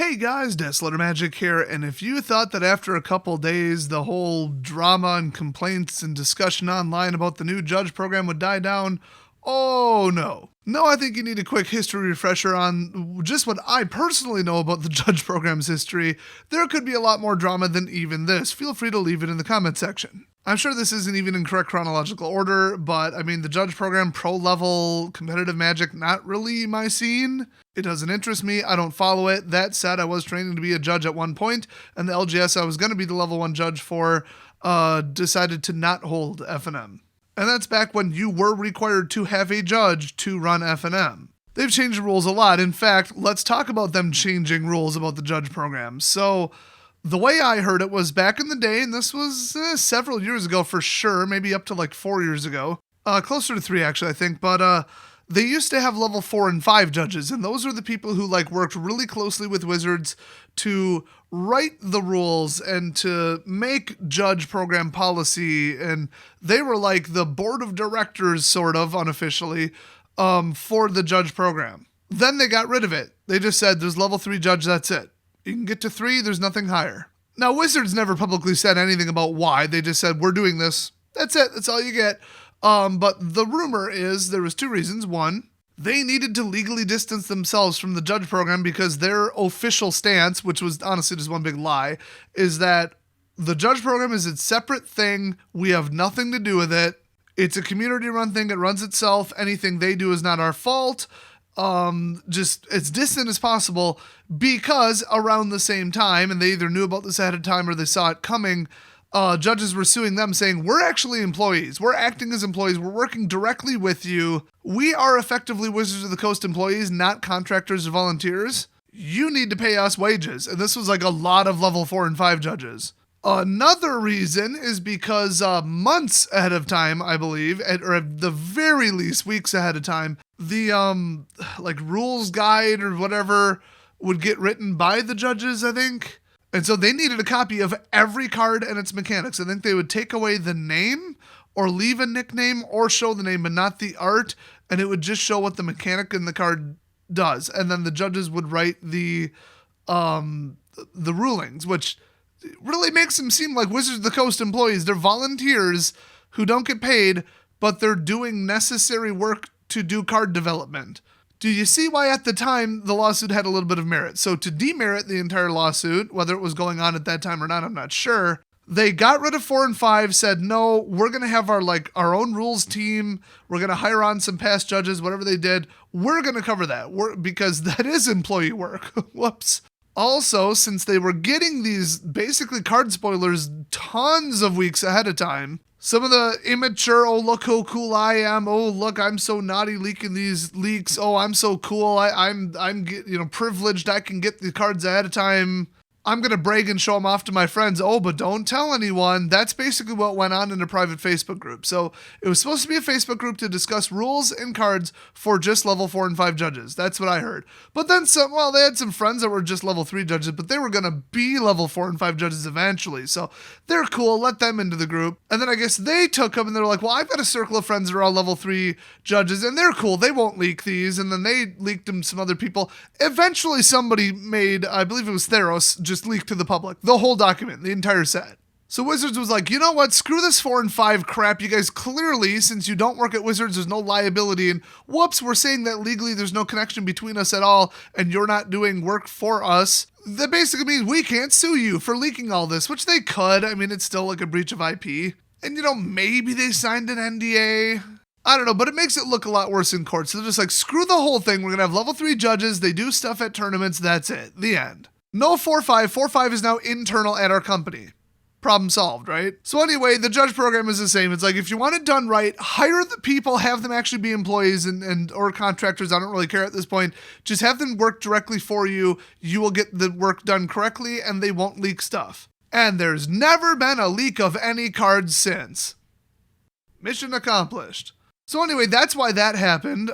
Hey guys, Deslater Magic here, and if you thought that after a couple days the whole drama and complaints and discussion online about the new judge program would die down, oh no. No, I think you need a quick history refresher on just what I personally know about the judge program's history. There could be a lot more drama than even this. Feel free to leave it in the comment section. I'm sure this isn't even in correct chronological order, but I mean, the judge program, pro level, competitive Magic, not really my scene. It doesn't interest me. I don't follow it. That said, I was training to be a judge at one point, and the LGS I was going to be the level 1 judge for decided to not hold FNM. And that's back when you were required to have a judge to run FNM. They've changed the rules a lot. In fact, let's talk about them changing rules about the judge program. So the way I heard it was back in the day, and this was several years ago for sure, maybe up to like 4 years ago, closer to 3 actually, I think, but they used to have level 4 and 5 judges, and those are the people who worked really closely with Wizards to write the rules and to make judge program policy, and they were like the board of directors, sort of, unofficially, for the judge program. Then they got rid of it. They just said, there's level 3 judge, that's it. You can get to 3, there's nothing higher. Now, Wizards never publicly said anything about why. They just said, we're doing this. That's it. That's all you get. But the rumor is there was 2 reasons. One, they needed to legally distance themselves from the judge program because their official stance, which was honestly just one big lie, is that the judge program is a separate thing. We have nothing to do with it. It's a community-run thing. It runs itself. Anything they do is not our fault. Just as distant as possible, because around the same time, and they either knew about this ahead of time or they saw it coming, judges were suing them saying, we're actually employees. We're acting as employees. We're working directly with you. We are effectively Wizards of the Coast employees, not contractors or volunteers. You need to pay us wages. And this was like a lot of level 4 and 5 judges. Another reason is because months ahead of time, I believe, or at the very least weeks ahead of time, the rules guide or whatever would get written by the judges, I think. And so they needed a copy of every card and its mechanics. I think they would take away the name or leave a nickname or show the name, but not the art. And it would just show what the mechanic in the card does. And then the judges would write the rulings, which really makes them seem like Wizards of the Coast employees. They're volunteers who don't get paid, but they're doing necessary work to do card development. Do you see why at the time the lawsuit had a little bit of merit? So to demerit the entire lawsuit, whether it was going on at that time or not, I'm not sure. They got rid of 4 and 5, said, no, we're going to have our own rules team. We're going to hire on some past judges, whatever they did. We're going to cover that because that is employee work. Whoops. Also, since they were getting these basically card spoilers tons of weeks ahead of time, some of the immature, oh, look how cool I am. Oh, look, I'm so naughty leaking these leaks. Oh, I'm so cool. I'm privileged. I can get the cards ahead of time. I'm going to brag and show them off to my friends. Oh, but don't tell anyone. That's basically what went on in a private Facebook group. So it was supposed to be a Facebook group to discuss rules and cards for just level 4 and 5 judges. That's what I heard. But then they had some friends that were just level 3 judges, but they were going to be level 4 and 5 judges eventually. So they're cool. Let them into the group. And then I guess they took them and they're like, well, I've got a circle of friends that are all level 3 judges and they're cool. They won't leak these. And then they leaked them to some other people. Eventually somebody made, I believe it was Theros, just leaked to the public the whole document, the entire set. So Wizards was like, you know what, screw this 4 and 5 crap. You guys clearly, since you don't work at Wizards, there's no liability, and whoops, we're saying that legally there's no connection between us at all and you're not doing work for us. That basically means we can't sue you for leaking all this, which they could. I mean, it's still like a breach of IP. And maybe they signed an NDA. I don't know, but it makes it look a lot worse in court. So they're just like, screw the whole thing. We're going to have level 3 judges. They do stuff at tournaments. That's it. The end. No 4-5. 4-5 is now internal at our company. Problem solved, right? So anyway, the judge program is the same. It's like, if you want it done right, hire the people, have them actually be employees or contractors. I don't really care at this point. Just have them work directly for you. You will get the work done correctly and they won't leak stuff. And there's never been a leak of any cards since. Mission accomplished. So anyway, that's why that happened.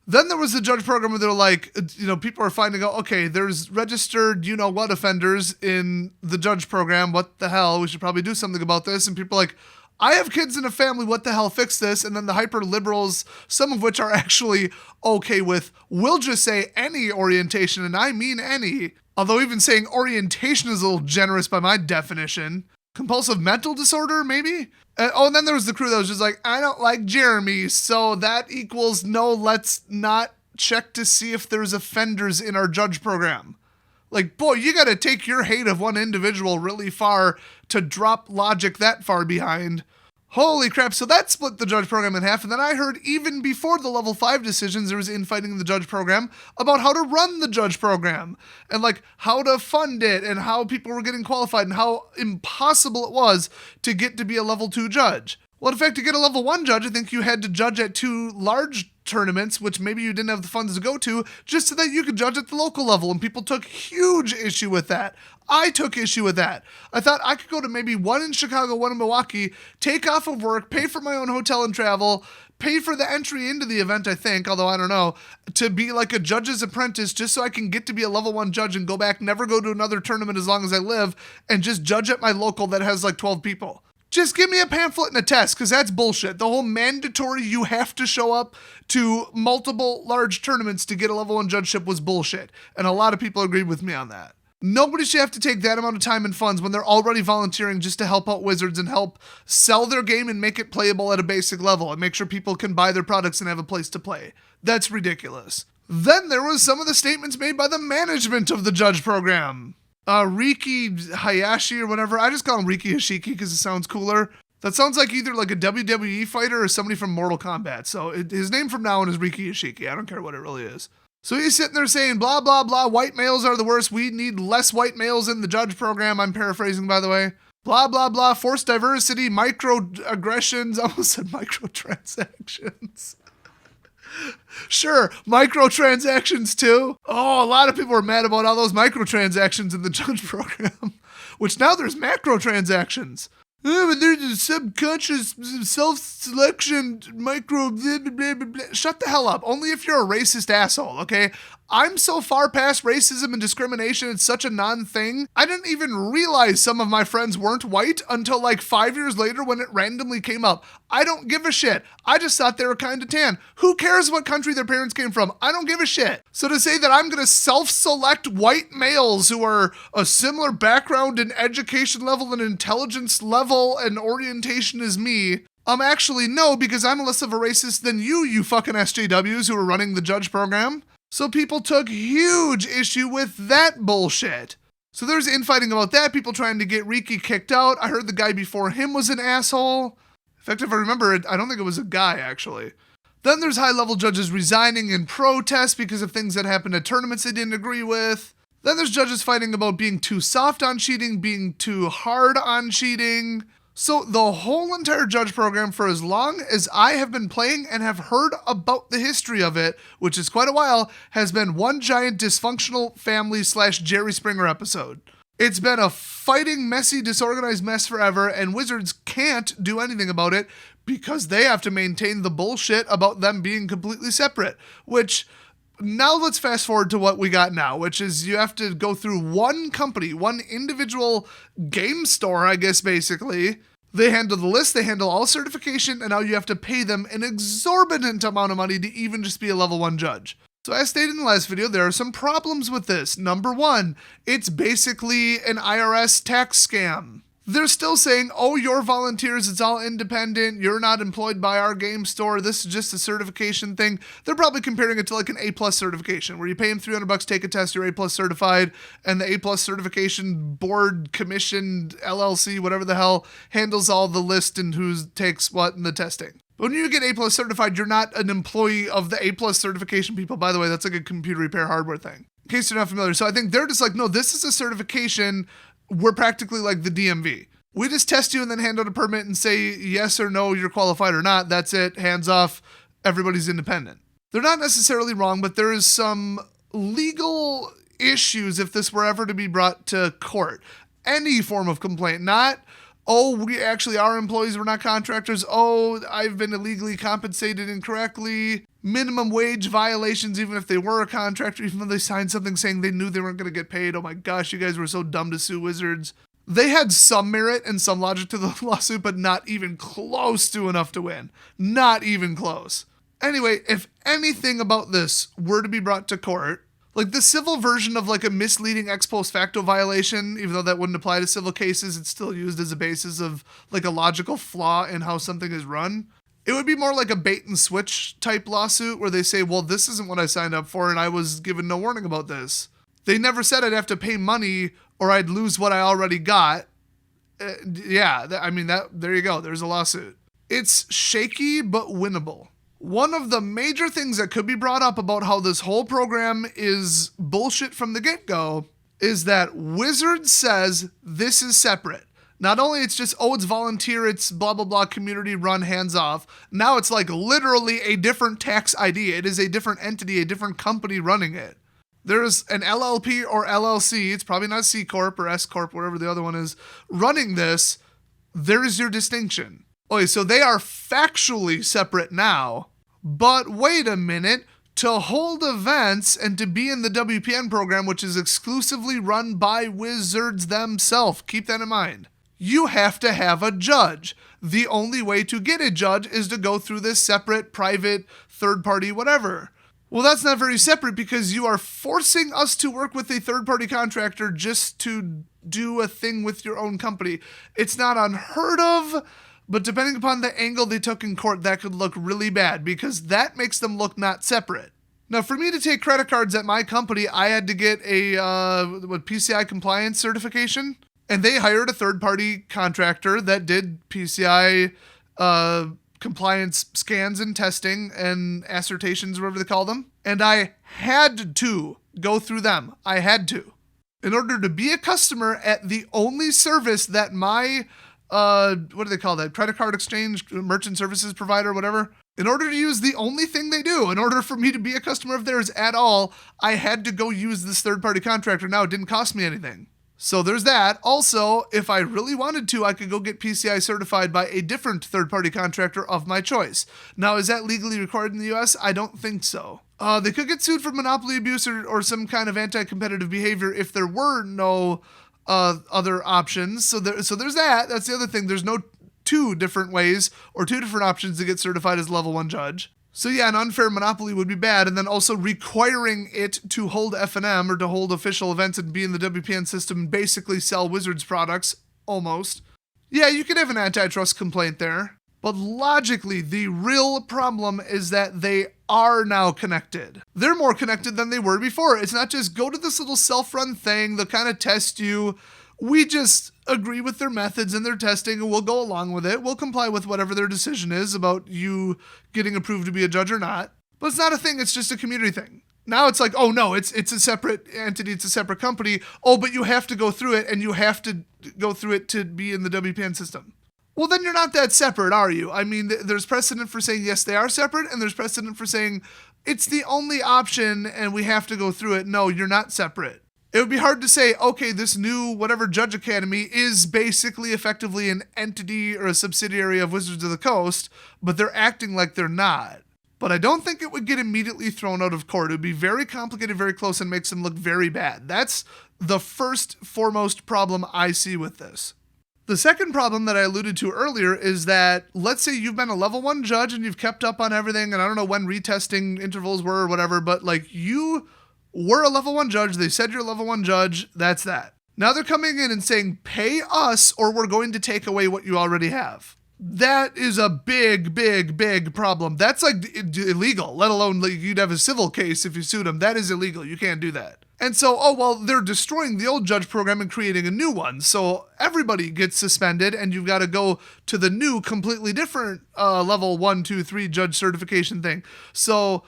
Then there was the judge program where they're like, people are finding out, okay, there's registered, offenders in the judge program. What the hell? We should probably do something about this. And people are like, I have kids in a family, what the hell, fix this. And then the hyper liberals, some of which are actually okay with, will just say any orientation, and I mean any. Although even saying orientation is a little generous by my definition. Compulsive mental disorder, maybe? And then there was the crew that was just like, I don't like Jeremy, so that equals no, let's not check to see if there's offenders in our judge program. Like, boy, you gotta take your hate of one individual really far to drop logic that far behind. Holy crap, so that split the judge program in half, and then I heard even before the level 5 decisions, there was infighting in the judge program about how to run the judge program, and like how to fund it, and how people were getting qualified, and how impossible it was to get to be a level 2 judge. Well, in fact, to get a level 1 judge, I think you had to judge at 2 large tournaments, which maybe you didn't have the funds to go to, just so that you could judge at the local level, and people took huge issue with that. I took issue with that. I thought I could go to maybe one in Chicago, one in Milwaukee, take off of work, pay for my own hotel and travel, pay for the entry into the event, I think, although I don't know, to be like a judge's apprentice just so I can get to be a level 1 judge and go back, never go to another tournament as long as I live, and just judge at my local that has like 12 people. Just give me a pamphlet and a test, because that's bullshit. The whole mandatory you have to show up to multiple large tournaments to get a level 1 judgeship was bullshit. And a lot of people agreed with me on that. Nobody should have to take that amount of time and funds when they're already volunteering just to help out Wizards and help sell their game and make it playable at a basic level and make sure people can buy their products and have a place to play. That's ridiculous. Then there was some of the statements made by the management of the judge program. Riki Hayashi or whatever. I just call him Riki Hashiki because it sounds cooler. That sounds like either like a WWE fighter or somebody from Mortal Kombat. So his name from now on is Riki Hashiki. I don't care what it really is. So he's sitting there saying, blah, blah, blah, white males are the worst. We need less white males in the judge program. I'm paraphrasing, by the way. Blah, blah, blah, forced diversity, microaggressions. I almost said microtransactions. Sure, microtransactions too. Oh, a lot of people are mad about all those microtransactions in the judge program, which now there's macrotransactions. Oh, but there's a subconscious self-selection micro blah, blah, blah, blah, blah. Shut the hell up. Only if you're a racist asshole, okay? I'm so far past racism and discrimination. It's such a non-thing. I didn't even realize some of my friends weren't white until like 5 years later when it randomly came up. I don't give a shit. I just thought they were kind of tan. Who cares what country their parents came from? I don't give a shit. So to say that I'm going to self-select white males who are a similar background and education level and intelligence level and orientation as me, actually no, because I'm less of a racist than you fucking SJWs who are running the judge program. So people took huge issue with that bullshit. So there's infighting about that, people trying to get Riki kicked out. I heard the guy before him was an asshole. In fact, if I remember it, I don't think it was a guy, actually. Then there's high-level judges resigning in protest because of things that happened at tournaments they didn't agree with. Then there's judges fighting about being too soft on cheating, being too hard on cheating. So the whole entire judge program, for as long as I have been playing and have heard about the history of it, which is quite a while, has been one giant dysfunctional family / Jerry Springer episode. It's been a fighting, messy, disorganized mess forever, and Wizards can't do anything about it because they have to maintain the bullshit about them being completely separate, which... Now let's fast forward to what we got now, which is you have to go through one company, one individual game store, I guess, basically. They handle the list, they handle all certification, and now you have to pay them an exorbitant amount of money to even just be a level 1 judge. So as stated in the last video, there are some problems with this. Number 1, it's basically an IRS tax scam. They're still saying, oh, you're volunteers, it's all independent, you're not employed by our game store, this is just a certification thing. They're probably comparing it to like an A+ certification, where you pay them $300, take a test, you're A+ certified, and the A+ certification board, commission, LLC, whatever the hell, handles all the list and who takes what in the testing. But when you get A+ certified, you're not an employee of the A+ certification people. By the way, that's like a computer repair hardware thing, in case you're not familiar. So I think they're just like, no, this is a certification. We're practically like the DMV. We just test you and then hand out a permit and say yes or no, you're qualified or not. That's it. Hands off. Everybody's independent. They're not necessarily wrong, but there is some legal issues if this were ever to be brought to court. Any form of complaint, not, oh, we actually are employees, we're not contractors. Oh, I've been illegally compensated incorrectly. Minimum wage violations, even if they were a contractor, even though they signed something saying they knew they weren't going to get paid. Oh my gosh, you guys were so dumb to sue Wizards. They had some merit and some logic to the lawsuit, but not even close to enough to win. Not even close. Anyway, if anything about this were to be brought to court, like the civil version of like a misleading ex post facto violation, even though that wouldn't apply to civil cases, it's still used as a basis of like a logical flaw in how something is run. It would be more like a bait and switch type lawsuit where they say, well, this isn't what I signed up for and I was given no warning about this. They never said I'd have to pay money or I'd lose what I already got. There you go. There's a lawsuit. It's shaky but winnable. One of the major things that could be brought up about how this whole program is bullshit from the get-go is that Wizards says this is separate. Not only it's just, it's volunteer, it's blah, blah, blah, community run, hands off. Now it's like literally a different tax ID. It is a different entity, a different company running it. There's an LLP or LLC, it's probably not C Corp or S Corp, whatever the other one is, running this. There's your distinction. Okay, so they are factually separate now, but wait a minute, to hold events and to be in the WPN program, which is exclusively run by Wizards themselves, keep that in mind, you have to have a judge. The only way to get a judge is to go through this separate, private, third-party, whatever. Well, that's not very separate because you are forcing us to work with a third-party contractor just to do a thing with your own company. It's not unheard of, but depending upon the angle they took in court, that could look really bad because that makes them look not separate. Now, for me to take credit cards at my company, I had to get a PCI compliance certification, and they hired a third-party contractor that did PCI compliance scans and testing and assertions, whatever they call them. And I had to go through them. I had to. In order to be a customer at the only service that my, what do they call that? Credit card exchange, merchant services provider, whatever. In order to use the only thing they do, in order for me to be a customer of theirs at all, I had to go use this third-party contractor. Now, it didn't cost me anything. So there's that. Also, if I really wanted to, I could go get PCI certified by a different third-party contractor of my choice. Now, is that legally required in the US? I don't think so. They could get sued for monopoly abuse or some kind of anti-competitive behavior if there were no other options. So there's that. That's the other thing. There's no two different ways or two different options to get certified as level 1 judge. So yeah, an unfair monopoly would be bad, and then also requiring it to hold F&M or to hold official events and be in the WPN system and basically sell Wizards products, almost. Yeah, you could have an antitrust complaint there. But logically, the real problem is that they are now connected. They're more connected than they were before. It's not just go to this little self-run thing, they'll kind of test you. We just agree with their methods and their testing and we'll go along with it. We'll comply with whatever their decision is about you getting approved to be a judge or not. But it's not a thing, it's just a community thing. Now it's like, oh no, it's a separate entity, it's a separate company. Oh, but you have to go through it and you have to go through it to be in the WPN system. Well, then you're not that separate, are you? I mean, there's precedent for saying, yes, they are separate, and there's precedent for saying, it's the only option and we have to go through it. No, you're not separate. It would be hard to say, okay, this new whatever Judge Academy is basically effectively an entity or a subsidiary of Wizards of the Coast, but they're acting like they're not. But I don't think it would get immediately thrown out of court. It would be very complicated, very close, and makes them look very bad. That's the foremost problem I see with this. The second problem that I alluded to earlier is that, let's say you've been a level 1 judge and you've kept up on everything, and I don't know when retesting intervals were or whatever, but like you were a level 1 judge, they said you're a level 1 judge, that's that. Now they're coming in and saying, pay us or we're going to take away what you already have. That is a big, big, big problem. That's like illegal, let alone like you'd have a civil case if you sued them. That is illegal. You can't do that. And so, they're destroying the old judge program and creating a new one. So everybody gets suspended and you've got to go to the new, completely different level 1, 2, 3 judge certification thing. So,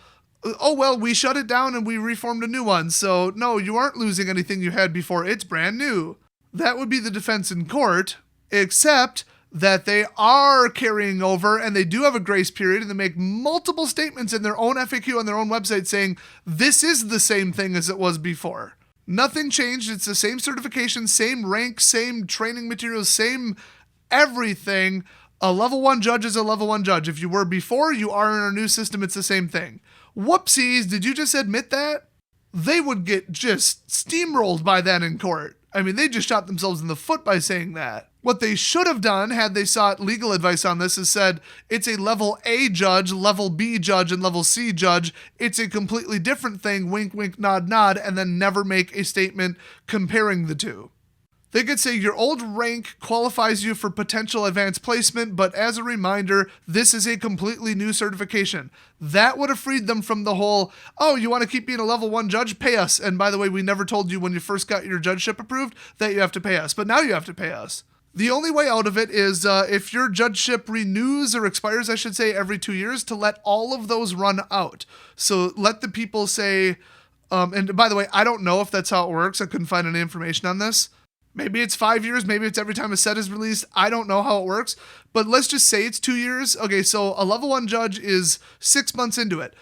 we shut it down and we reformed a new one. So no, you aren't losing anything you had before. It's brand new. That would be the defense in court, except that they are carrying over and they do have a grace period and they make multiple statements in their own FAQ on their own website saying this is the same thing as it was before. Nothing changed. It's the same certification, same rank, same training materials, same everything. A level 1 judge is a level 1 judge. If you were before, you are in our new system. It's the same thing. Whoopsies. Did you just admit that? they would get just steamrolled by that in court. I mean, they just shot themselves in the foot by saying that. What they should have done, had they sought legal advice on this, is said it's a level A judge, level B judge, and level C judge. It's a completely different thing, wink, wink, nod, nod, and then never make a statement comparing the two. They could say your old rank qualifies you for potential advanced placement, but as a reminder, this is a completely new certification. That would have freed them from the whole, oh, you want to keep being a level 1 judge? Pay us. And by the way, we never told you when you first got your judgeship approved that you have to pay us, but now you have to pay us. The only way out of it is if your judgeship renews or expires, I should say, every 2 years, to let all of those run out. So let the people say, and by the way, I don't know if that's how it works. I couldn't find any information on this. Maybe it's 5 years. Maybe it's every time a set is released. I don't know how it works, but let's just say it's 2 years. Okay, so a level 1 judge is 6 months into it.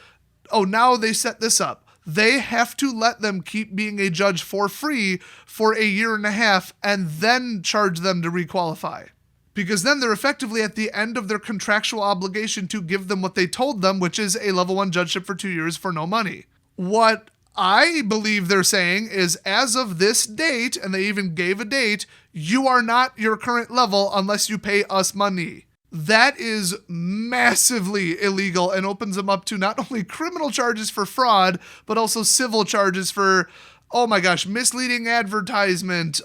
Oh, now they set this up. They have to let them keep being a judge for free for a year and a half and then charge them to requalify. Because then they're effectively at the end of their contractual obligation to give them what they told them, which is a level 1 judgeship for 2 years for no money. What I believe they're saying is, as of this date, and they even gave a date, you are not your current level unless you pay us money. That is massively illegal and opens them up to not only criminal charges for fraud, but also civil charges for, oh my gosh, misleading advertisement,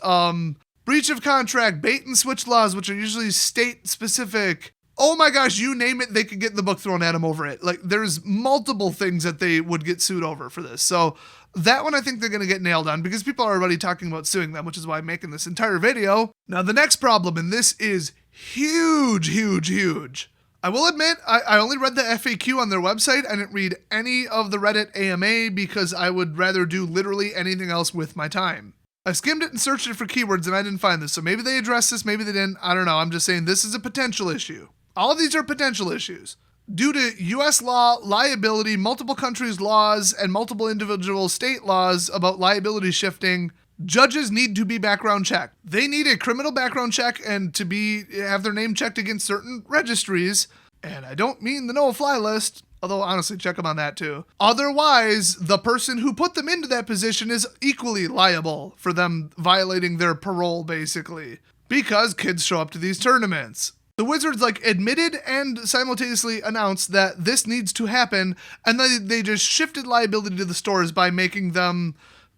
breach of contract, bait and switch laws, which are usually state specific. Oh my gosh, you name it, they could get the book thrown at them over it. Like, there's multiple things that they would get sued over for this. So that one I think they're going to get nailed on because people are already talking about suing them, which is why I'm making this entire video. Now, the next problem, and this is huge, huge, huge. I will admit, I only read the FAQ on their website. I didn't read any of the Reddit AMA because I would rather do literally anything else with my time. I skimmed it and searched it for keywords and I didn't find this. So maybe they addressed this, maybe they didn't. I don't know. I'm just saying this is a potential issue. All of these are potential issues. Due to U.S. law, liability, multiple countries' laws, and multiple individual state laws about liability shifting, judges need to be background checked. They need a criminal background check and to have their name checked against certain registries. And I don't mean the no-fly list, although honestly, check them on that too. Otherwise, the person who put them into that position is equally liable for them violating their parole, basically, because kids show up to these tournaments. The Wizards admitted and simultaneously announced that this needs to happen, and then they just shifted liability to the stores by making them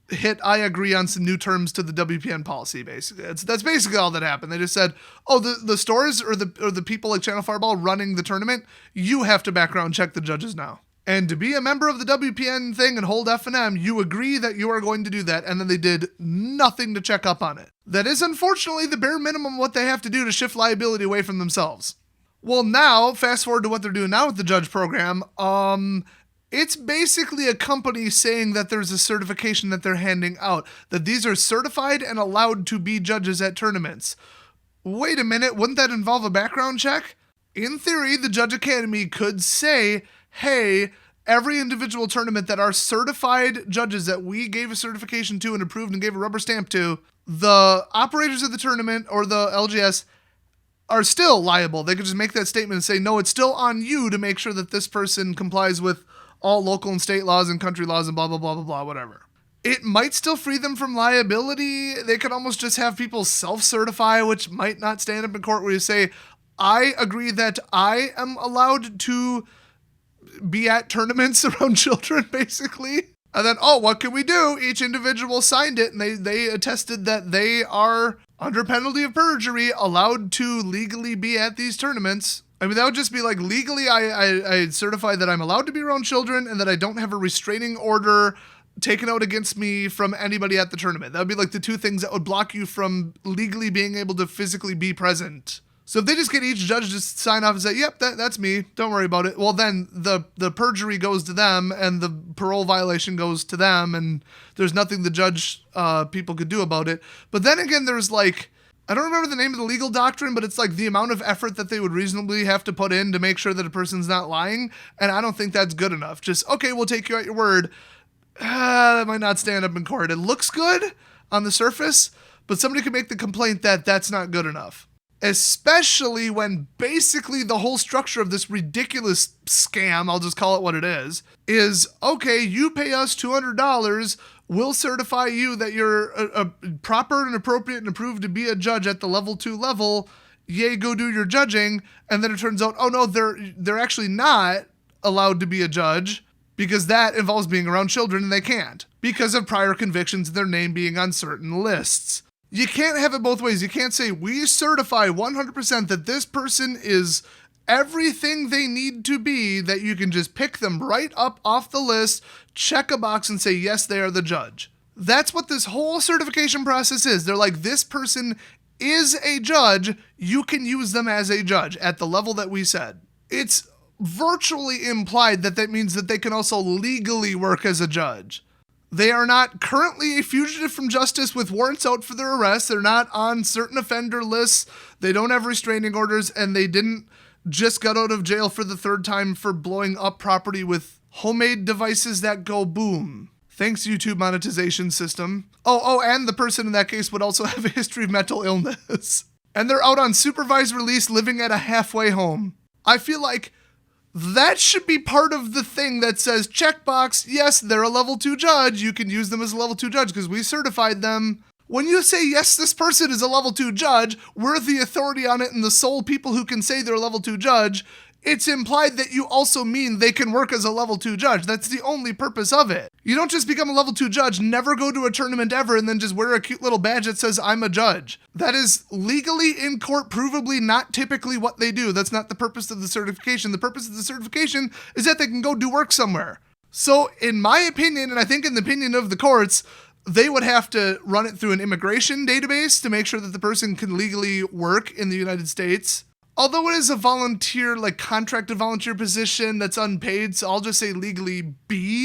hit I agree on some new terms to the WPN policy, basically. That's basically all that happened. They just said, oh, the stores or the people like Channel Fireball running the tournament, you have to background check the judges now. And to be a member of the WPN thing and hold F&M, you agree that you are going to do that, and then they did nothing to check up on it. That is unfortunately the bare minimum what they have to do to shift liability away from themselves. Well, now, fast forward to what they're doing now with the judge program, it's basically a company saying that there's a certification that they're handing out, that these are certified and allowed to be judges at tournaments. Wait a minute, wouldn't that involve a background check? In theory, the Judge Academy could say, hey, every individual tournament that our certified judges that we gave a certification to and approved and gave a rubber stamp to, the operators of the tournament or the LGS are still liable. They could just make that statement and say, no, it's still on you to make sure that this person complies with all local and state laws and country laws and blah, blah, blah, blah, blah, whatever. It might still free them from liability. They could almost just have people self-certify, which might not stand up in court where you say, I agree that I am allowed to be at tournaments around children, basically. And then, oh, what can we do? Each individual signed it, and they attested that they are, under penalty of perjury, allowed to legally be at these tournaments. I mean, that would just be legally, I certify that I'm allowed to be around children and that I don't have a restraining order taken out against me from anybody at the tournament. That would be the two things that would block you from legally being able to physically be present. So if they just get each judge to sign off and say, yep, that's me, don't worry about it, well, then the perjury goes to them and the parole violation goes to them, and there's nothing the judge people could do about it. But then again, there's I don't remember the name of the legal doctrine, but it's the amount of effort that they would reasonably have to put in to make sure that a person's not lying, and I don't think that's good enough. Just, okay, we'll take you at your word. That might not stand up in court. It looks good on the surface, but somebody could make the complaint that that's not good enough. especially when basically the whole structure of this ridiculous scam, I'll just call it what it is okay, you pay us $200, we'll certify you that you're a proper and appropriate and approved to be a judge at the level 2 level. Yay, go do your judging. And then it turns out, oh no, they're actually not allowed to be a judge because that involves being around children and they can't because of prior convictions and their name being on certain lists. You can't have it both ways. You can't say, we certify 100% that this person is everything they need to be, that you can just pick them right up off the list, check a box and say, yes, they are the judge. That's what this whole certification process is. They're like, this person is a judge. You can use them as a judge at the level that we said. It's virtually implied that means that they can also legally work as a judge. They are not currently a fugitive from justice with warrants out for their arrest. They're not on certain offender lists. They don't have restraining orders, and they didn't just got out of jail for the 3rd time for blowing up property with homemade devices that go boom. Thanks, YouTube monetization system. Oh, and the person in that case would also have a history of mental illness. And they're out on supervised release living at a halfway home. I feel like that should be part of the thing that says, checkbox, yes, they're a level 2 judge. You can use them as a level 2 judge because we certified them. When you say, yes, this person is a level 2 judge, we're the authority on it and the sole people who can say they're a level 2 judge, it's implied that you also mean they can work as a level 2 judge. That's the only purpose of it. You don't just become a level 2 judge, never go to a tournament ever, and then just wear a cute little badge that says, I'm a judge. That is legally in court, provably not typically what they do. That's not the purpose of the certification. The purpose of the certification is that they can go do work somewhere. So in my opinion, and I think in the opinion of the courts, they would have to run it through an immigration database to make sure that the person can legally work in the United States. Although it is a volunteer, like contracted volunteer position that's unpaid, so I'll just say legally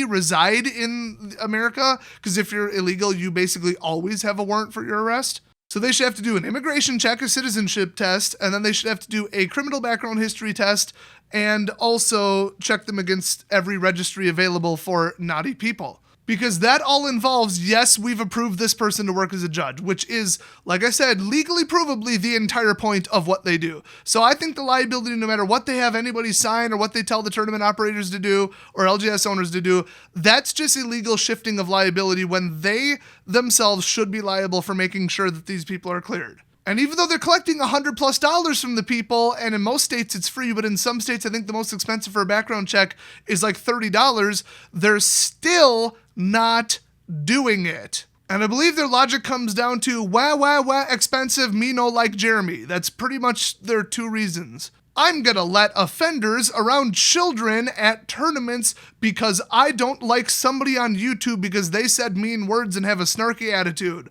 reside in America, because if you're illegal, you basically always have a warrant for your arrest. So they should have to do an immigration check, a citizenship test, and then they should have to do a criminal background history test, and also check them against every registry available for naughty people. Because that all involves, yes, we've approved this person to work as a judge, which is, like I said, legally provably the entire point of what they do. So I think the liability, no matter what they have anybody sign or what they tell the tournament operators to do or LGS owners to do, that's just illegal shifting of liability when they themselves should be liable for making sure that these people are cleared. And even though they're collecting $100+ from the people, and in most states it's free, but in some states I think the most expensive for a background check is like $30, they're still not doing it. And I believe their logic comes down to, wah, expensive, me no like Jeremy. That's pretty much their 2 reasons. I'm gonna let offenders around children at tournaments because I don't like somebody on YouTube because they said mean words and have a snarky attitude.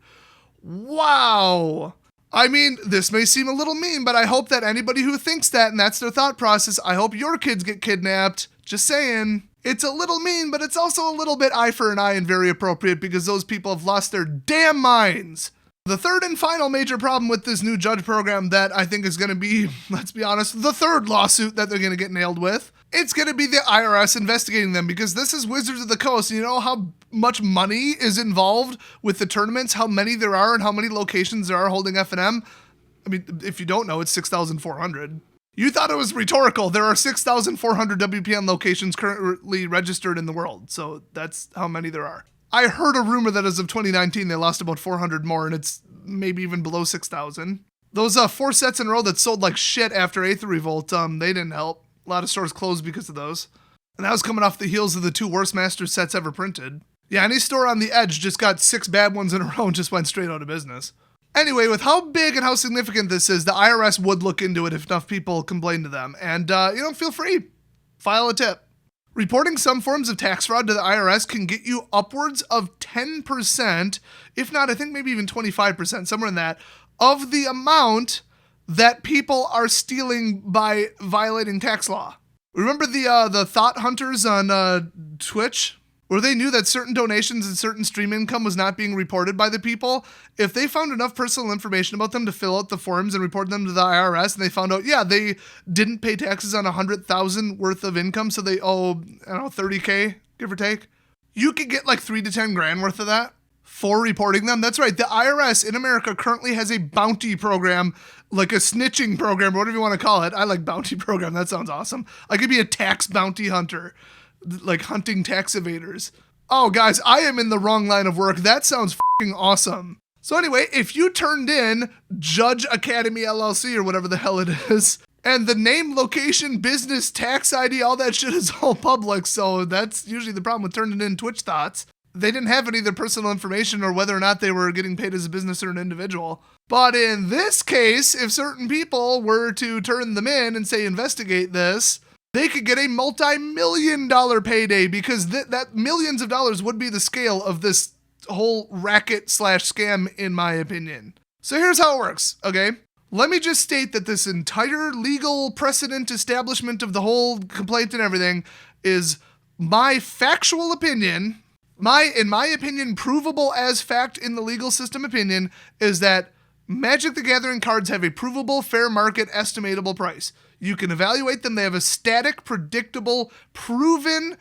Wow. I mean, this may seem a little mean, but I hope that anybody who thinks that and that's their thought process, I hope your kids get kidnapped. Just saying. It's a little mean, but it's also a little bit eye for an eye and very appropriate because those people have lost their damn minds. The third and final major problem with this new judge program that I think is going to be, let's be honest, the 3rd lawsuit that they're going to get nailed with, it's going to be the IRS investigating them because this is Wizards of the Coast. You know how much money is involved with the tournaments, how many there are and how many locations there are holding F&M? I mean, if you don't know, it's 6,400. You thought it was rhetorical. There are 6,400 WPN locations currently registered in the world. So that's how many there are. I heard a rumor that as of 2019, they lost about 400 more, and it's maybe even below 6,000. Those 4 sets in a row that sold like shit after Aether Revolt, they didn't help. A lot of stores closed because of those. And that was coming off the heels of the 2 worst Masters sets ever printed. Yeah, any store on the edge just got 6 bad ones in a row and just went straight out of business. Anyway, with how big and how significant this is, the IRS would look into it if enough people complain to them. And, feel free. File a tip. Reporting some forms of tax fraud to the IRS can get you upwards of 10%, if not, I think maybe even 25%, somewhere in that, of the amount that people are stealing by violating tax law. Remember the thought hunters on Twitch? Where they knew that certain donations and certain stream income was not being reported by the people, if they found enough personal information about them to fill out the forms and report them to the IRS, and they found out, yeah, they didn't pay taxes on $100,000 worth of income, so they owe, I don't know, $30K, give or take, you could get like $3 to $10 grand worth of that. for reporting them. That's right. The IRS in America currently has a bounty program, like a snitching program, or whatever you want to call it. I like bounty program. That sounds awesome. I could be a tax bounty hunter, like hunting tax evaders. Oh, guys, I am in the wrong line of work. That sounds fucking awesome. So anyway, if you turned in Judge Academy LLC or whatever the hell it is, and the name, location, business, tax ID, all that shit is all public, so that's usually the problem with turning in Twitch thoughts. They didn't have any of their personal information or whether or not they were getting paid as a business or an individual. But in this case, if certain people were to turn them in and say investigate this, they could get a multi-million-dollar payday because that millions of dollars would be the scale of this whole racket/scam, in my opinion. So here's how it works, okay? Let me just state that this entire legal precedent establishment of the whole complaint and everything is my factual opinion. In my opinion, provable as fact in the legal system opinion is that Magic the Gathering cards have a provable, fair market, estimatable price. You can evaluate them. They have a static, predictable, proven,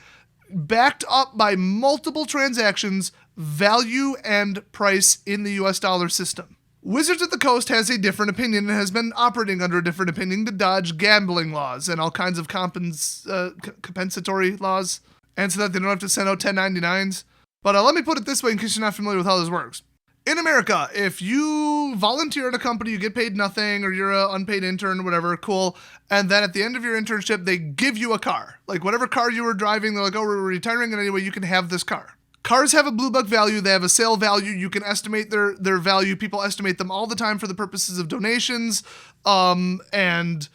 backed up by multiple transactions, value and price in the US dollar system. Wizards of the Coast has a different opinion and has been operating under a different opinion to dodge gambling laws and all kinds of compensatory laws, and so that they don't have to send out 1099s. But let me put it this way in case you're not familiar with how this works. In America, if you volunteer at a company, you get paid nothing, or you're an unpaid intern or whatever, cool, and then at the end of your internship, they give you a car. Like whatever car you were driving, they're like, oh, we're retiring, and anyway, you can have this car. Cars have a blue book value. They have a sale value. You can estimate their value. People estimate them all the time for the purposes of donations and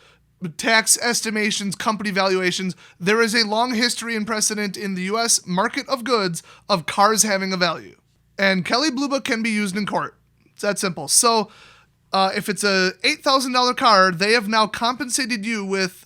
tax estimations, company valuations. There is a long history and precedent in the U.S. market of goods of cars having a value. And Kelly Blue Book can be used in court. It's that simple. So if it's a $8,000 car, they have now compensated you with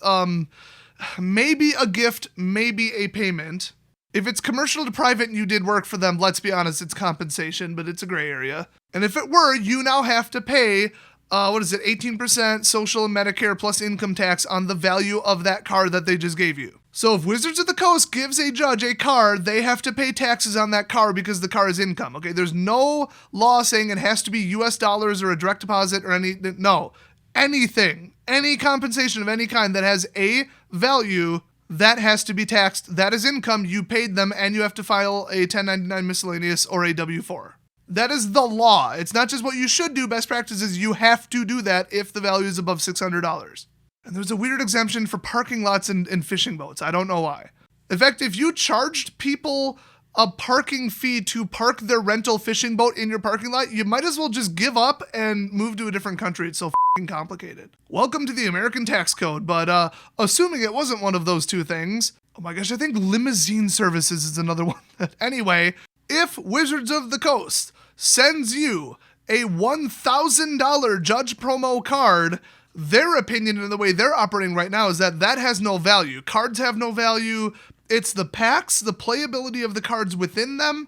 maybe a gift, maybe a payment. If it's commercial to private and you did work for them, let's be honest, it's compensation, but it's a gray area. And if it were, you now have to pay, 18% social and Medicare plus income tax on the value of that car that they just gave you. So if Wizards of the Coast gives a judge a car, they have to pay taxes on that car because the car is income, okay? There's no law saying it has to be US dollars or a direct deposit or anything, any compensation of any kind that has a value, that has to be taxed. That is income. You paid them, and you have to file a 1099 miscellaneous or a W-4. That is the law. It's not just what you should do. Best practice is you have to do that if the value is above $600. And there's a weird exemption for parking lots and fishing boats. I don't know why. In fact, if you charged people a parking fee to park their rental fishing boat in your parking lot, you might as well just give up and move to a different country. It's so f***ing complicated. Welcome to the American tax code, but assuming it wasn't one of those two things, oh my gosh, I think limousine services is another one. Anyway, if Wizards of the Coast sends you a $1,000 judge promo card, their opinion and the way they're operating right now is that has no value. Cards have no value. It's the packs, the playability of the cards within them,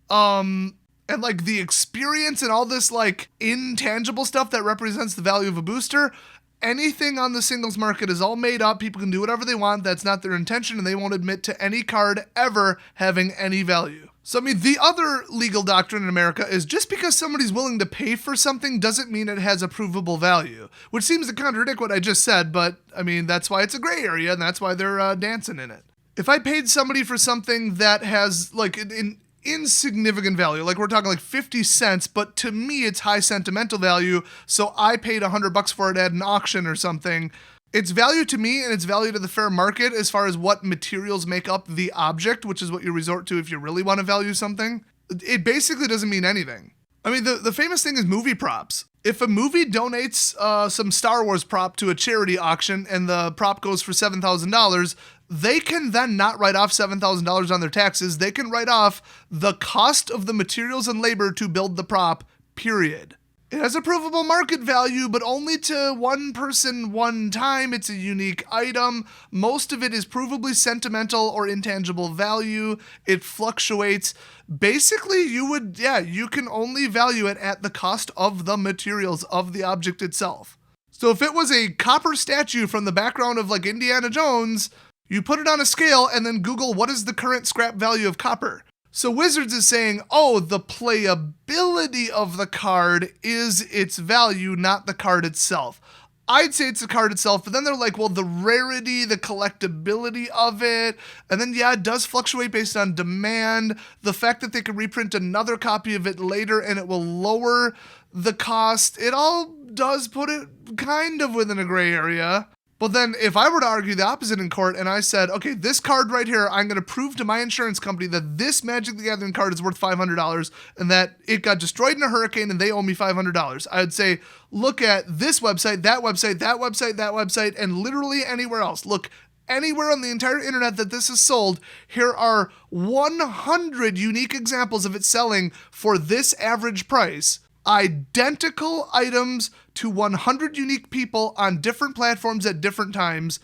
and like the experience and all this like intangible stuff that represents the value of a booster. Anything on the singles market is all made up. People can do whatever they want. That's not their intention, and they won't admit to any card ever having any value. So, I mean, the other legal doctrine in America is just because somebody's willing to pay for something doesn't mean it has a provable value, which seems to contradict what I just said, but, I mean, that's why it's a gray area, and that's why they're dancing in it. If I paid somebody for something that has, like, an insignificant value, like we're talking like 50 cents, but to me it's high sentimental value, so I paid $100 for it at an auction or something, it's value to me and it's value to the fair market as far as what materials make up the object, which is what you resort to if you really want to value something. It basically doesn't mean anything. I mean, the famous thing is movie props. If a movie donates some Star Wars prop to a charity auction and the prop goes for $7,000, they can then not write off $7,000 on their taxes. They can write off the cost of the materials and labor to build the prop, period. It has a provable market value, but only to one person one time. It's a unique item. Most of it is provably sentimental or intangible value. It fluctuates. Basically, you can only value it at the cost of the materials of the object itself. So if it was a copper statue from the background of like Indiana Jones, you put it on a scale and then Google what is the current scrap value of copper. So Wizards is saying, oh, the playability of the card is its value, not the card itself. I'd say it's the card itself, but then they're like, well, the rarity, the collectability of it, and then, yeah, it does fluctuate based on demand. The fact that they can reprint another copy of it later and it will lower the cost, it all does put it kind of within a gray area. But then if I were to argue the opposite in court and I said, okay, this card right here, I'm going to prove to my insurance company that this Magic the Gathering card is worth $500 and that it got destroyed in a hurricane and they owe me $500. I would say, look at this website, that website, that website, that website, and literally anywhere else. Look anywhere on the entire internet that this is sold. Here are 100 unique examples of it selling for this average price. Identical items to 100 unique people on different platforms at different times,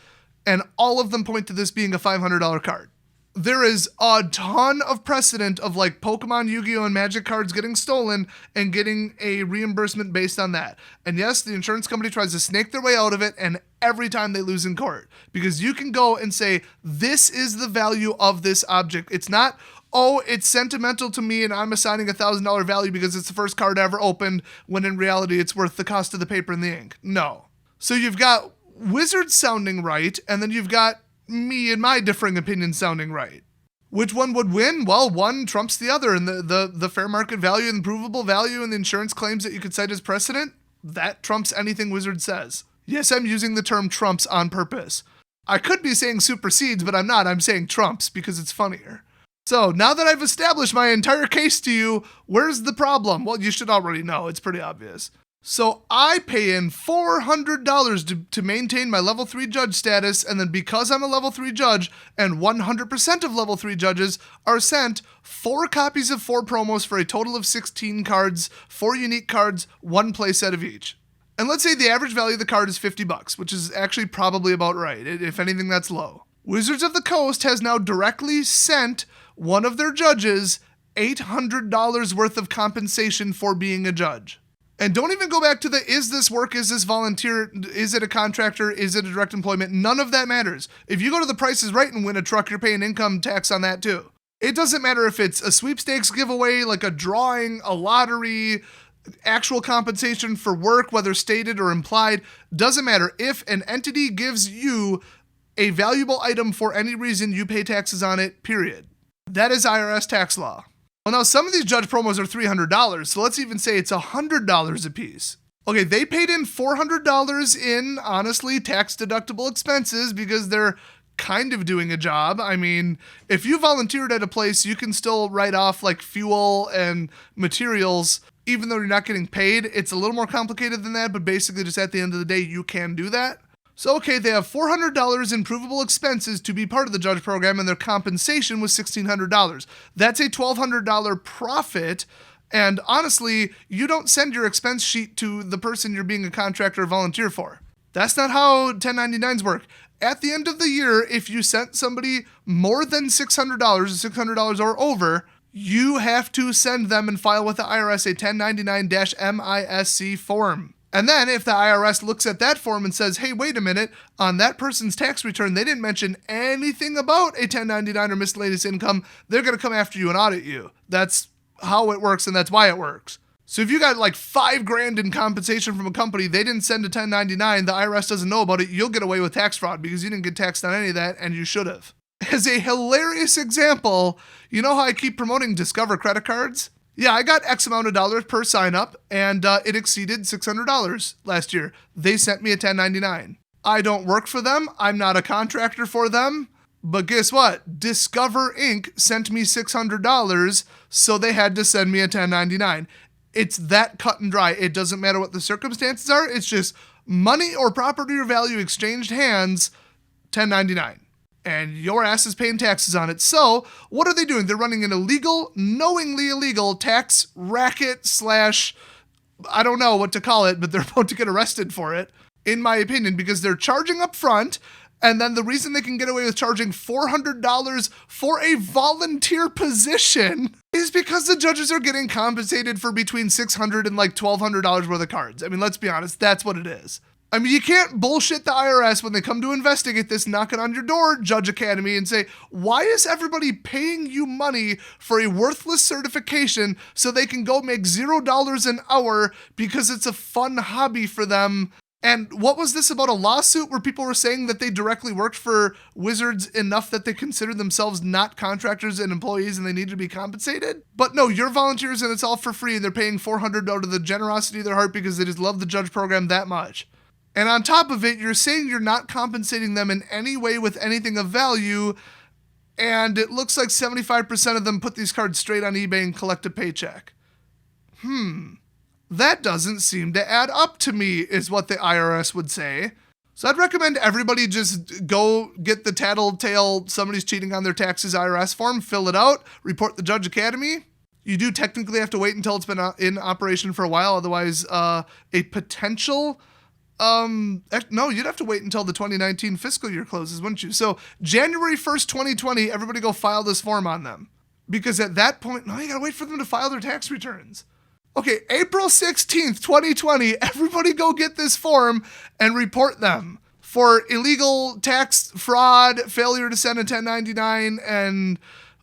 and all of them point to this being a $500 card. There is a ton of precedent of like Pokemon, Yu-Gi-Oh, and Magic cards getting stolen and getting a reimbursement based on that. And yes, the insurance company tries to snake their way out of it, and every time they lose in court. Because you can go and say, this is the value of this object. It's not, oh, it's sentimental to me and I'm assigning $1,000 value because it's the first card I ever opened, when in reality it's worth the cost of the paper and the ink. No. So you've got Wizards sounding right, and then you've got me and my differing opinions sounding right. Which one would win? Well, one trumps the other, and the fair market value and provable value and the insurance claims that you could cite as precedent, that trumps anything Wizards says. Yes, I'm using the term trumps on purpose. I could be saying supersedes, but I'm not. I'm saying trumps because it's funnier. So now that I've established my entire case to you, where's the problem? Well, you should already know. It's pretty obvious. So I pay in $400 to maintain my level 3 judge status, and then because I'm a level 3 judge, and 100% of level 3 judges are sent 4 copies of 4 promos for a total of 16 cards, 4 unique cards, 1 playset of each. And let's say the average value of the card is $50, which is actually probably about right. If anything, that's low. Wizards of the Coast has now directly sent one of their judges $800 worth of compensation for being a judge. And don't even go back to the, is this work, is this volunteer, is it a contractor, is it a direct employment? None of that matters. If you go to the Price is Right and win a truck, you're paying income tax on that too. It doesn't matter if it's a sweepstakes giveaway, like a drawing, a lottery, actual compensation for work, whether stated or implied. Doesn't matter. If an entity gives you a valuable item for any reason, you pay taxes on it, period. That is IRS tax law. Well, now some of these judge promos are $300, so let's even say it's $100 a piece. Okay, they paid in $400 in, honestly, tax-deductible expenses because they're kind of doing a job. I mean, if you volunteered at a place, you can still write off like fuel and materials, even though you're not getting paid. It's a little more complicated than that, but basically just at the end of the day, you can do that. So, okay, they have $400 in provable expenses to be part of the judge program, and their compensation was $1,600. That's a $1,200 profit, and honestly, you don't send your expense sheet to the person you're being a contractor or volunteer for. That's not how 1099s work. At the end of the year, if you sent somebody more than $600, $600 or over, you have to send them and file with the IRS a 1099-MISC form. And then if the IRS looks at that form and says, hey, wait a minute, on that person's tax return, they didn't mention anything about a 1099 or miscellaneous income, they're going to come after you and audit you. That's how it works, and that's why it works. So if you got like $5,000 in compensation from a company, they didn't send a 1099, the IRS doesn't know about it, you'll get away with tax fraud because you didn't get taxed on any of that, and you should have. As a hilarious example, you know how I keep promoting Discover credit cards? Yeah, I got X amount of dollars per sign up, and it exceeded $600 last year. They sent me a 1099. I don't work for them. I'm not a contractor for them. But guess what? Discover Inc. sent me $600, so they had to send me a 1099. It's that cut and dry. It doesn't matter what the circumstances are. It's just money or property or value exchanged hands, 1099. And your ass is paying taxes on it. So what are they doing? They're running an illegal, knowingly illegal tax racket / I don't know what to call it, but they're about to get arrested for it, in my opinion, because they're charging up front. And then the reason they can get away with charging $400 for a volunteer position is because the judges are getting compensated for between $600 and like $1,200 worth of cards. I mean, let's be honest, that's what it is. I mean, you can't bullshit the IRS when they come to investigate this, knocking on your door, Judge Academy, and say, why is everybody paying you money for a worthless certification so they can go make $0 an hour because it's a fun hobby for them? And what was this about a lawsuit where people were saying that they directly worked for Wizards enough that they considered themselves not contractors and employees and they needed to be compensated? But no, you're volunteers and it's all for free and they're paying $400 out of the generosity of their heart because they just love the Judge program that much. And on top of it, you're saying you're not compensating them in any way with anything of value, and it looks like 75% of them put these cards straight on eBay and collect a paycheck. That doesn't seem to add up to me, is what the IRS would say. So I'd recommend everybody just go get the tattletale somebody's cheating on their taxes IRS form, fill it out, report the Judge Academy. You do technically have to wait until it's been in operation for a while, otherwise a potential... no, you'd have to wait until the 2019 fiscal year closes, wouldn't you? So January 1st, 2020, everybody go file this form on them. Because at that point, no, you gotta wait for them to file their tax returns. Okay, April 16th, 2020, everybody go get this form and report them for illegal tax fraud, failure to send a 1099, and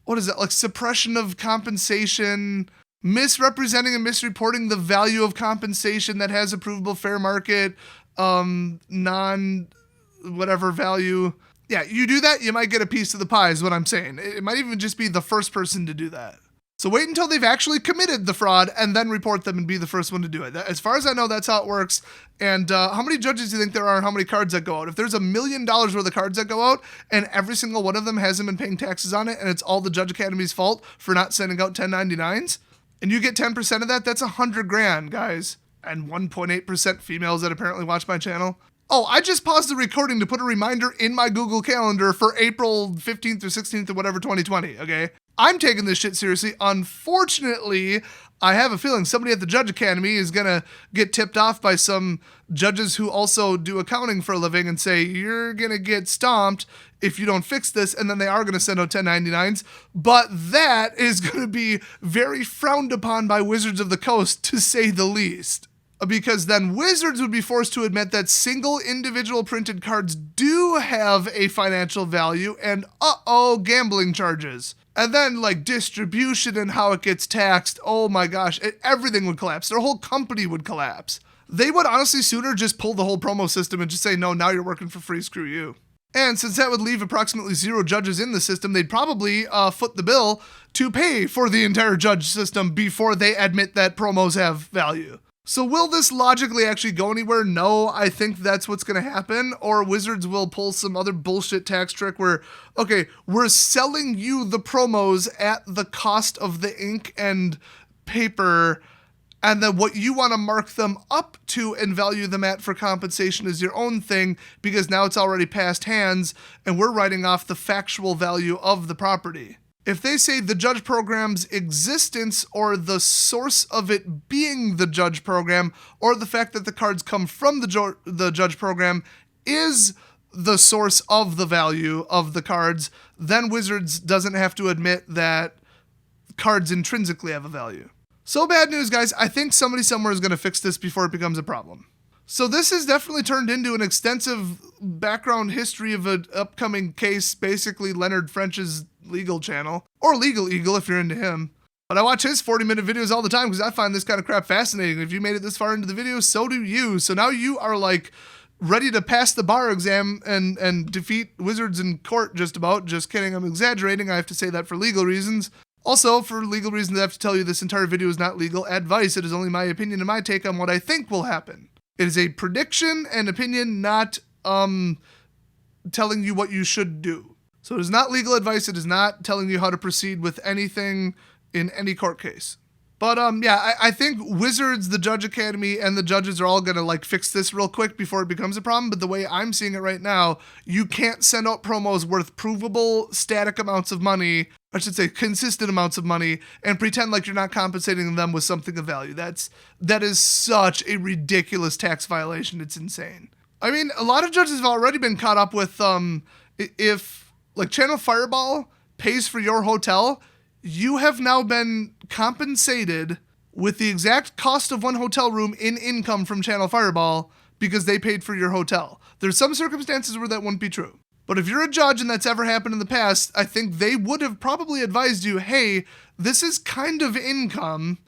what is it, like suppression of compensation, misrepresenting and misreporting the value of compensation that has a provable fair market, non-whatever value. Yeah, you do that, you might get a piece of the pie is what I'm saying. It might even just be the first person to do that. So wait until they've actually committed the fraud and then report them and be the first one to do it. As far as I know, that's how it works. And how many judges do you think there are and how many cards that go out? If there's $1 million worth of cards that go out and every single one of them hasn't been paying taxes on it and it's all the Judge Academy's fault for not sending out 1099s, and you get 10% of that, that's $100,000, guys. And 1.8% females that apparently watch my channel. Oh, I just paused the recording to put a reminder in my Google Calendar for April 15th or 16th or whatever 2020, okay? I'm taking this shit seriously. Unfortunately, I have a feeling somebody at the Judge Academy is going to get tipped off by some judges who also do accounting for a living and say, you're going to get stomped if you don't fix this, and then they are going to send out 1099s. But that is going to be very frowned upon by Wizards of the Coast, to say the least. Because then Wizards would be forced to admit that single individual printed cards do have a financial value and, gambling charges. And then, like, distribution and how it gets taxed, oh my gosh, everything would collapse. Their whole company would collapse. They would honestly sooner just pull the whole promo system and just say, no, now you're working for free, screw you. And since that would leave approximately 0 judges in the system, they'd probably foot the bill to pay for the entire judge system before they admit that promos have value. So will this logically actually go anywhere? No, I think that's what's going to happen. Or Wizards will pull some other bullshit tax trick where, okay, we're selling you the promos at the cost of the ink and paper, and then what you want to mark them up to and value them at for compensation is your own thing, because now it's already passed hands and we're writing off the factual value of the property. If they say the Judge program's existence or the source of it being the Judge program, or the fact that the cards come from the Judge program is the source of the value of the cards, then Wizards doesn't have to admit that cards intrinsically have a value. So bad news, guys. I think somebody somewhere is going to fix this before it becomes a problem. So this has definitely turned into an extensive background history of an upcoming case, basically Leonard French's legal channel, or Legal Eagle if you're into him. But I watch his 40-minute videos all the time because I find this kind of crap fascinating. If you made it this far into the video, so do you. So now you are like ready to pass the bar exam and defeat Wizards in court just about. Just kidding, I'm exaggerating. I have to say that for legal reasons. Also, for legal reasons, I have to tell you this entire video is not legal advice. It is only my opinion and my take on what I think will happen. It is a prediction and opinion, not telling you what you should do. So it is not legal advice. It is not telling you how to proceed with anything in any court case. But yeah, I think Wizards, the Judge Academy, and the judges are all going to like fix this real quick before it becomes a problem. But the way I'm seeing it right now, you can't send out promos worth provable static amounts of money, I should say consistent amounts of money, and pretend like you're not compensating them with something of value. That is such a ridiculous tax violation. It's insane. I mean, a lot of judges have already been caught up with if like Channel Fireball pays for your hotel, you have now been compensated with the exact cost of one hotel room in income from Channel Fireball because they paid for your hotel. There's some circumstances where that wouldn't be true. But if you're a judge and that's ever happened in the past, I think they would have probably advised you, hey, this is kind of income.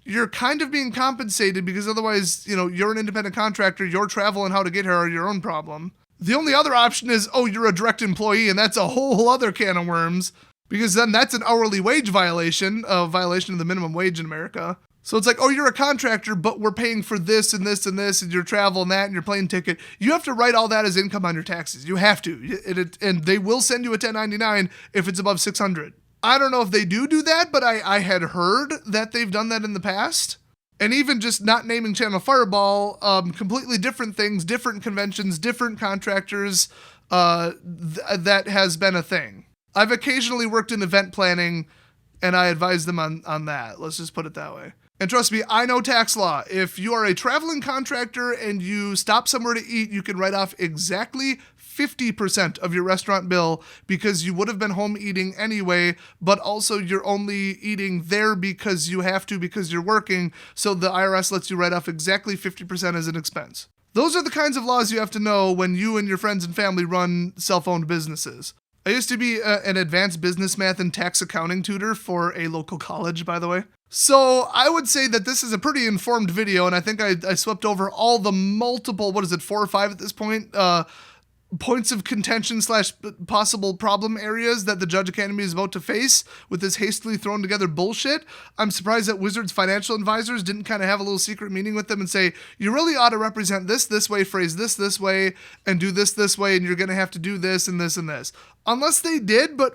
You're kind of being compensated because otherwise, you're an independent contractor. Your travel and how to get here are your own problem. The only other option is, you're a direct employee, and that's a whole other can of worms, because then that's an hourly wage violation, a violation of the minimum wage in America. So it's like, you're a contractor, but we're paying for this and this and this and your travel and that and your plane ticket. You have to write all that as income on your taxes. You have to. And they will send you a 1099 if it's above 600. I don't know if they do that, but I had heard that they've done that in the past. And even just not naming Channel Fireball, completely different things, different conventions, different contractors, that has been a thing. I've occasionally worked in event planning, and I advise them on that. Let's just put it that way. And trust me, I know tax law. If you are a traveling contractor and you stop somewhere to eat, you can write off exactly 50% of your restaurant bill because you would have been home eating anyway, but also you're only eating there because you have to because you're working, so the IRS lets you write off exactly 50% as an expense. Those are the kinds of laws you have to know when you and your friends and family run self-owned businesses. I used to be an advanced business math and tax accounting tutor for a local college, by the way. So I would say that this is a pretty informed video, and I think I swept over all the multiple, 4 or 5 at this point, points of contention / possible problem areas that the Judge Academy is about to face with this hastily thrown together bullshit. I'm surprised that Wizards financial advisors didn't kind of have a little secret meeting with them and say, you really ought to represent this way, phrase this way, and do this way, and you're going to have to do this and this and this. Unless they did, but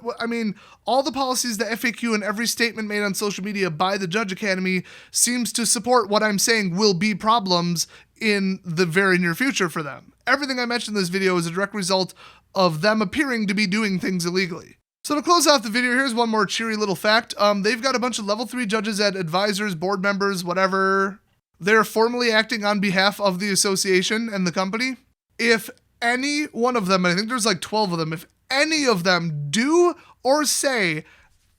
all the policies, the FAQ, and every statement made on social media by the Judge Academy seems to support what I'm saying will be problems in the very near future for them. Everything I mentioned in this video is a direct result of them appearing to be doing things illegally. So to close off the video, here's one more cheery little fact. They've got a bunch of level 3 judges at advisors, board members, whatever. They're formally acting on behalf of the association and the company. If any one of them, and I think there's like 12 of them, if any of them do or say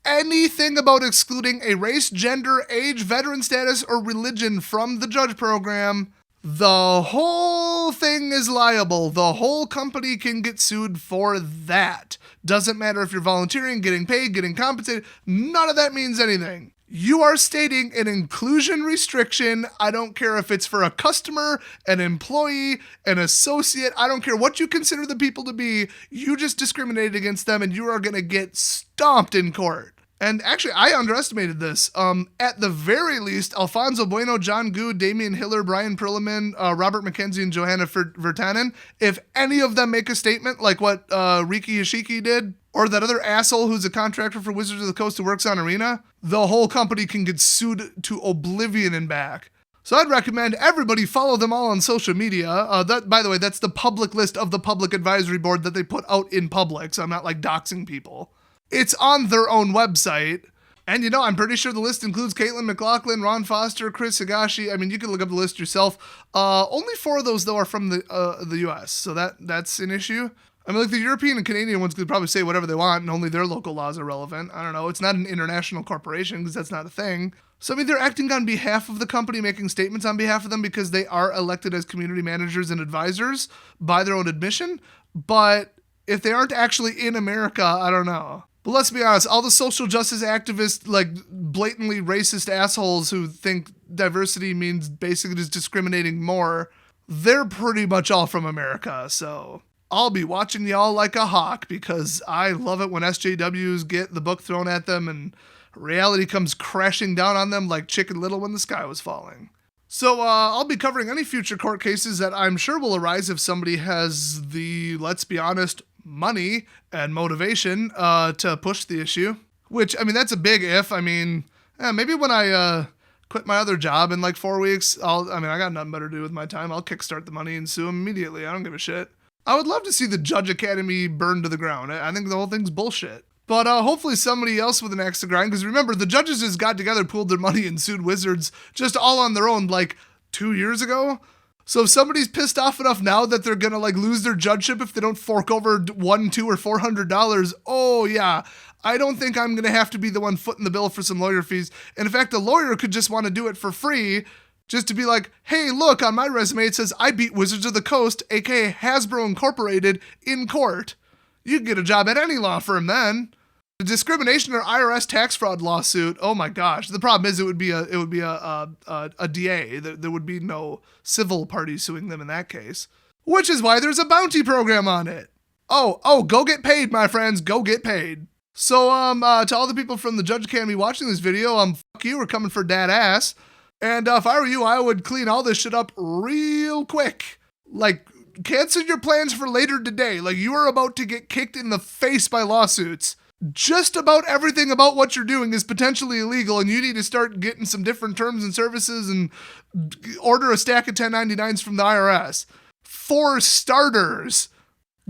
anything about excluding a race, gender, age, veteran status, or religion from the judge program, the whole thing is liable. The whole company can get sued for that. Doesn't matter if you're volunteering, getting paid, getting compensated. None of that means anything. You are stating an inclusion restriction. I don't care if it's for a customer, an employee, an associate. I don't care what you consider the people to be. You just discriminated against them and you are going to get stomped in court. And actually, I underestimated this. At the very least, Alfonso Bueno, John Good, Damian Hiller, Brian Perlman, Robert McKenzie, and Johanna Vertanen, if any of them make a statement like what Riki Yashiki did, or that other asshole who's a contractor for Wizards of the Coast who works on Arena, the whole company can get sued to oblivion and back. So I'd recommend everybody follow them all on social media. That, by the way, that's the public list of the public advisory board that they put out in public, so I'm not like doxing people. It's on their own website. And I'm pretty sure the list includes Caitlin McLaughlin, Ron Foster, Chris Higashi. You can look up the list yourself. Only 4 of those, though, are from the U.S., so that's an issue. Like the European and Canadian ones could probably say whatever they want, and only their local laws are relevant. I don't know. It's not an international corporation, because that's not a thing. So, they're acting on behalf of the company, making statements on behalf of them because they are elected as community managers and advisors by their own admission. But if they aren't actually in America, I don't know. But let's be honest, all the social justice activists, like blatantly racist assholes who think diversity means basically just discriminating more, they're pretty much all from America. So I'll be watching y'all like a hawk because I love it when SJWs get the book thrown at them and reality comes crashing down on them like Chicken Little when the sky was falling. So I'll be covering any future court cases that I'm sure will arise if somebody has the, let's be honest, money and motivation to push the issue. Which, that's a big if. Maybe when I quit my other job in like 4 weeks, I got nothing better to do with my time. I'll kickstart the money and sue them immediately. I don't give a shit. I would love to see the Judge Academy burned to the ground. I think the whole thing's bullshit. But hopefully somebody else with an axe to grind, because remember, the judges just got together, pooled their money, and sued Wizards just all on their own like 2 years ago. So if somebody's pissed off enough now that they're going to like lose their judgeship if they don't fork over $1, $2, or $400, oh yeah, I don't think I'm going to have to be the one footing the bill for some lawyer fees. And in fact, a lawyer could just want to do it for free just to be like, hey, look, on my resume it says I beat Wizards of the Coast, aka Hasbro Incorporated, in court. You can get a job at any law firm then. The discrimination or IRS tax fraud lawsuit. Oh my gosh. The problem is it would be a DA. There would be no civil party suing them in that case. Which is why there's a bounty program on it. Oh, go get paid, my friends. Go get paid. So, to all the people from the Judge Academy watching this video, fuck you, we're coming for that ass. And if I were you, I would clean all this shit up real quick. Like, cancel your plans for later today. Like, you are about to get kicked in the face by lawsuits. Just about everything about what you're doing is potentially illegal, and you need to start getting some different terms and services and order a stack of 1099s from the IRS. For starters.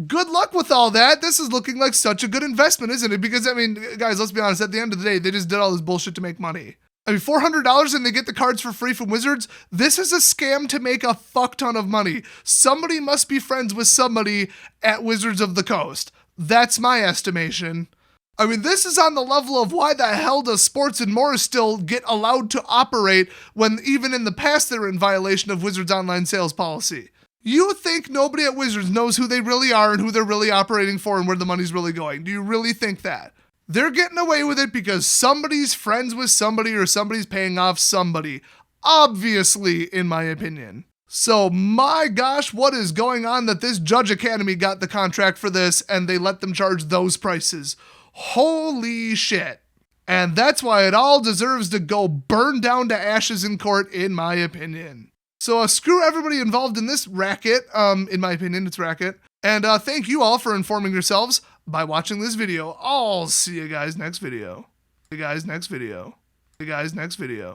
Good luck with all that. This is looking like such a good investment, isn't it? Because, I mean, guys, let's be honest. At the end of the day, they just did all this bullshit to make money. I mean, $400 and they get the cards for free from Wizards. This is a scam to make a fuck ton of money. Somebody must be friends with somebody at Wizards of the Coast. That's my estimation. I mean, this is on the level of why the hell does Sports and More still get allowed to operate when even in the past they're in violation of Wizards online sales policy. You think nobody at Wizards knows who they really are and who they're really operating for and where the money's really going? Do you really think that? They're getting away with it because somebody's friends with somebody or somebody's paying off somebody. Obviously, in my opinion. So, my gosh, what is going on that this Judge Academy got the contract for this and they let them charge those prices? Holy shit. And that's why it all deserves to go burn down to ashes in court, in my opinion. So screw everybody involved in this racket. In my opinion, it's racket. And thank you all for informing yourselves by watching this video. I'll see you guys next video. See you guys next video. See you guys next video.